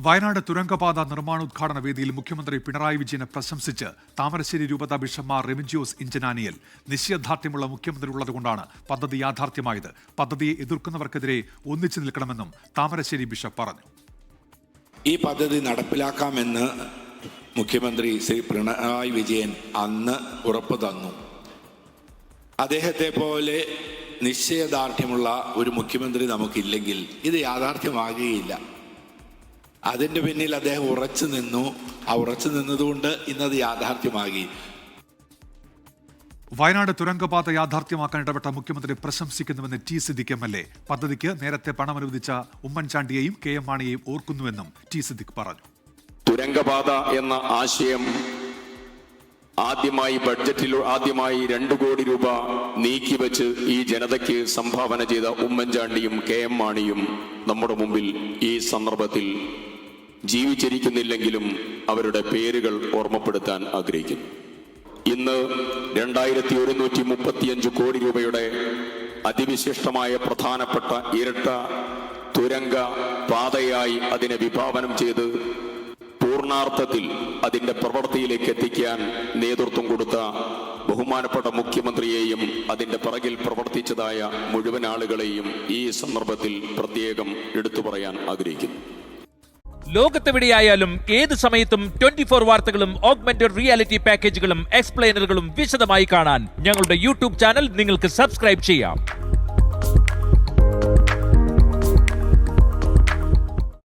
വയനാട് തുരങ്കപാത നിർമ്മാണോദ്ഘാടന വേദിയിൽ മുഖ്യമന്ത്രി പിണറായി വിജയനെ പ്രശംസിച്ച് താമരശ്ശേരി രൂപതാ ബിഷപ്പ്മാർ റെമിജിയോസ് ഇഞ്ചനാനിയൽ. നിശ്ചയദാർഢ്യമുള്ള മുഖ്യമന്ത്രി ഉള്ളതുകൊണ്ടാണ് പദ്ധതി യാഥാർത്ഥ്യമായത്. പദ്ധതിയെ എതിർക്കുന്നവർക്കെതിരെ ഒന്നിച്ചു നിൽക്കണമെന്നും താമരശ്ശേരി ബിഷപ്പ് പറഞ്ഞു. ഈ പദ്ധതി നടപ്പിലാക്കാമെന്ന് മുഖ്യമന്ത്രി ശ്രീ പിണറായി വിജയൻ അന്ന് ഉറപ്പു തന്നു. അദ്ദേഹത്തെ പോലെ നിശ്ചയദാർഢ്യമുള്ള ഒരു മുഖ്യമന്ത്രി നമുക്കില്ലെങ്കിൽ ഇത് യാഥാർത്ഥ്യമാകുകയില്ല. അതിൻ്റെ പിന്നിൽ അദ്ദേഹം ഉറച്ചു നിന്നു. ആ ഉറച്ചു നിന്നതുകൊണ്ട് ഇന്നത് യാഥാർത്ഥ്യമാകി. വയനാട് തുരങ്കപാത യാഥാർത്ഥ്യമാക്കാൻ ഇടപെട്ട മുഖ്യമന്ത്രി പ്രശംസിക്കുന്നുവെന്ന് ടി സിദ്ദിഖ് MLA. പദ്ധതിക്ക് നേരത്തെ പണമനുവദിച്ച ഉമ്മൻചാണ്ടിയെയും KM മാണിയെയും ഓർക്കുന്നുവെന്നും ടി സിദ്ദിഖ് പറഞ്ഞു. തുരങ്കപാത എന്ന ആശയം ആദ്യമായി 2 കോടി രൂപ നീക്കിവെച്ച് ഈ ജനതയ്ക്ക് സംഭാവന ചെയ്ത ഉമ്മൻചാണ്ടിയും KM മാണിയും നമ്മുടെ മുമ്പിൽ ഈ സന്ദർഭത്തിൽ ജീവിച്ചിരിക്കുന്നില്ലെങ്കിലും അവരുടെ പേരുകൾ ഓർമ്മപ്പെടുത്താൻ ആഗ്രഹിക്കുന്നു. ഇന്ന് 2135 കോടി രൂപയുടെ അതിവിശിഷ്ടമായ പ്രധാനപ്പെട്ട ഇരട്ട തുരങ്ക പാതയായി അതിനെ വിഭാവനം ചെയ്ത് പൂർണാർത്ഥത്തിൽ അതിന്റെ പ്രവൃത്തിയിലേക്ക് എത്തിക്കാൻ നേതൃത്വം കൊടുത്ത ബഹുമാനപ്പെട്ട മുഖ്യമന്ത്രിയെയും അതിന്റെ പിറകിൽ പ്രവർത്തിച്ചതായ മുഴുവൻ ആളുകളെയും ഈ സന്ദർഭത്തിൽ പ്രത്യേകം എടുത്തു പറയാൻ ആഗ്രഹിക്കുന്നു. ലോകത്തെവിടെയായാലും ഏത് സമയത്തും 24 വാർത്തകളും ഓഗ്മെന്റഡ് റിയാലിറ്റി പാക്കേജുകളും എക്സ്പ്ലെയിനറുകളും വിശദമായി കാണാൻ ഞങ്ങളുടെ യൂട്യൂബ് ചാനൽ നിങ്ങൾക്ക് സബ്സ്ക്രൈബ് ചെയ്യാം.